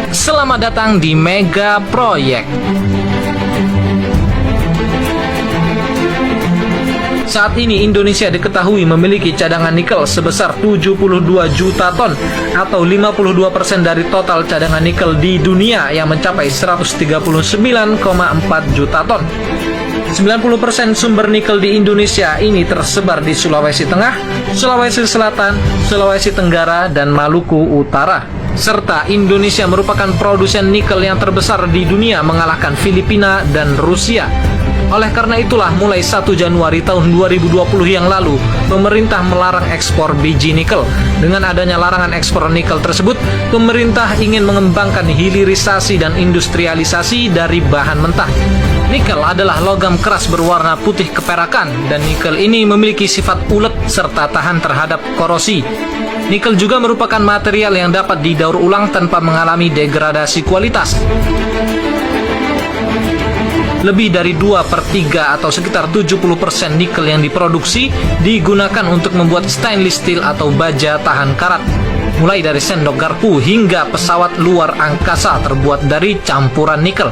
Selamat datang di Mega Proyek. Saat ini Indonesia diketahui memiliki cadangan nikel sebesar 72 juta ton atau 52% dari total cadangan nikel di dunia yang mencapai 139,4 juta ton. 90% sumber nikel di Indonesia ini tersebar di Sulawesi Tengah, Sulawesi Selatan, Sulawesi Tenggara, dan Maluku Utara. Serta Indonesia merupakan produsen nikel yang terbesar di dunia mengalahkan Filipina dan Rusia. Oleh karena itulah mulai 1 Januari tahun 2020 yang lalu, pemerintah melarang ekspor biji nikel. Dengan adanya larangan ekspor nikel tersebut, pemerintah ingin mengembangkan hilirisasi dan industrialisasi dari bahan mentah. Nikel adalah logam keras berwarna putih keperakan, dan nikel ini memiliki sifat ulet serta tahan terhadap korosi. Nikel juga merupakan material yang dapat didaur ulang tanpa mengalami degradasi kualitas. Lebih dari 2/3 atau sekitar 70% nikel yang diproduksi digunakan untuk membuat stainless steel atau baja tahan karat. Mulai dari sendok garpu hingga pesawat luar angkasa terbuat dari campuran nikel.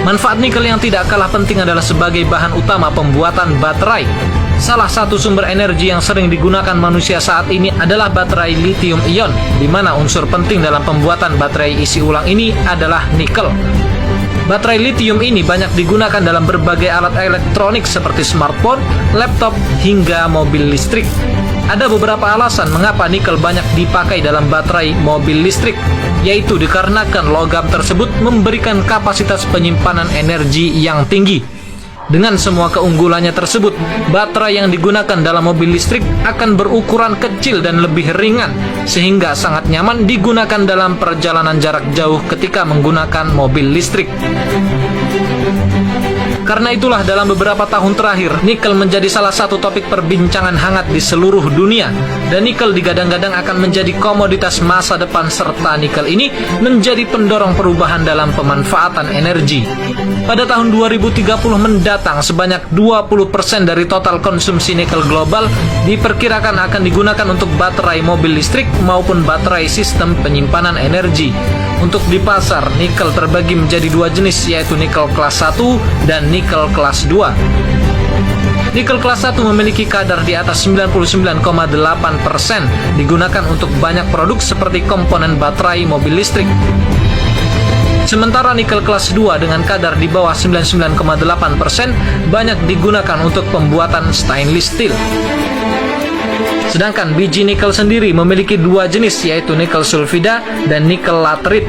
Manfaat nikel yang tidak kalah penting adalah sebagai bahan utama pembuatan baterai. Salah satu sumber energi yang sering digunakan manusia saat ini adalah baterai lithium ion, di mana unsur penting dalam pembuatan baterai isi ulang ini adalah nikel. Baterai lithium ini banyak digunakan dalam berbagai alat elektronik seperti smartphone, laptop, hingga mobil listrik. Ada beberapa alasan mengapa nikel banyak dipakai dalam baterai mobil listrik, yaitu dikarenakan logam tersebut memberikan kapasitas penyimpanan energi yang tinggi. Dengan semua keunggulannya tersebut, baterai yang digunakan dalam mobil listrik akan berukuran kecil dan lebih ringan, sehingga sangat nyaman digunakan dalam perjalanan jarak jauh ketika menggunakan mobil listrik. Karena itulah dalam beberapa tahun terakhir, nikel menjadi salah satu topik perbincangan hangat di seluruh dunia. Dan nikel digadang-gadang akan menjadi komoditas masa depan, serta nikel ini menjadi pendorong perubahan dalam pemanfaatan energi. Pada tahun 2030 mendatang, sebanyak 20% dari total konsumsi nikel global diperkirakan akan digunakan untuk baterai mobil listrik maupun baterai sistem penyimpanan energi. Untuk di pasar, nikel terbagi menjadi dua jenis, yaitu nikel kelas 1 dan nikel kelas 2. Nikel kelas 1 memiliki kadar di atas 99,8%, digunakan untuk banyak produk seperti komponen baterai mobil listrik. Sementara nikel kelas 2 dengan kadar di bawah 99,8% banyak digunakan untuk pembuatan stainless steel. Sedangkan biji nikel sendiri memiliki dua jenis, yaitu nikel sulfida dan nikel laterit.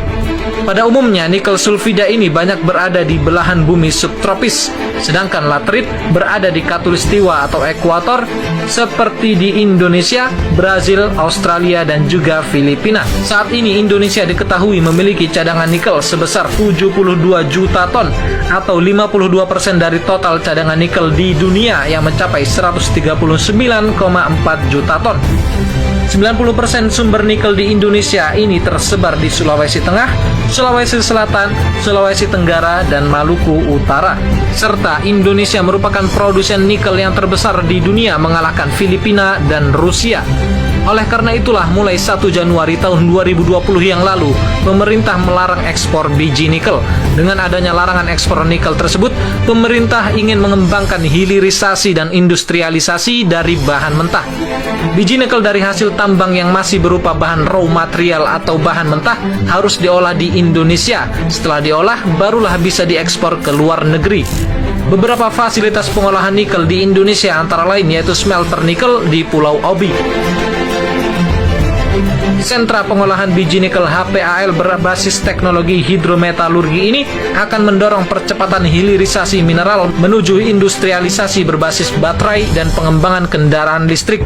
Pada umumnya, nikel sulfida ini banyak berada di belahan bumi subtropis, sedangkan laterit berada di khatulistiwa atau ekuator seperti di Indonesia, Brazil, Australia, dan juga Filipina. Saat ini Indonesia diketahui memiliki cadangan nikel sebesar 72 juta ton atau 52% dari total cadangan nikel di dunia yang mencapai 139,4 juta ton. 90% sumber nikel di Indonesia ini tersebar di Sulawesi Tengah, Sulawesi Selatan, Sulawesi Tenggara, dan Maluku Utara. Serta Indonesia merupakan produsen nikel yang terbesar di dunia mengalahkan Filipina dan Rusia. Oleh karena itulah mulai 1 Januari tahun 2020 yang lalu, pemerintah melarang ekspor biji nikel. Dengan adanya larangan ekspor nikel tersebut, pemerintah ingin mengembangkan hilirisasi dan industrialisasi dari bahan mentah. Biji nikel dari hasil tambang yang masih berupa bahan raw material atau bahan mentah harus diolah di Indonesia. Setelah diolah, barulah bisa diekspor ke luar negeri. Beberapa fasilitas pengolahan nikel di Indonesia antara lain yaitu smelter nikel di Pulau Obi. Sentra pengolahan biji nikel HPAL berbasis teknologi hidrometalurgi ini akan mendorong percepatan hilirisasi mineral menuju industrialisasi berbasis baterai dan pengembangan kendaraan listrik.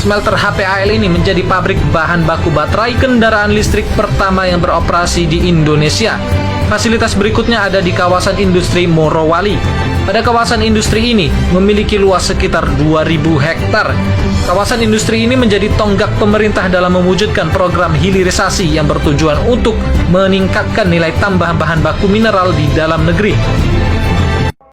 Smelter HPAL ini menjadi pabrik bahan baku baterai kendaraan listrik pertama yang beroperasi di Indonesia. Fasilitas berikutnya ada di kawasan industri Morowali. Pada kawasan industri ini memiliki luas sekitar 2.000 hektar. Kawasan industri ini menjadi tonggak pemerintah dalam mewujudkan program hilirisasi yang bertujuan untuk meningkatkan nilai tambah bahan baku mineral di dalam negeri.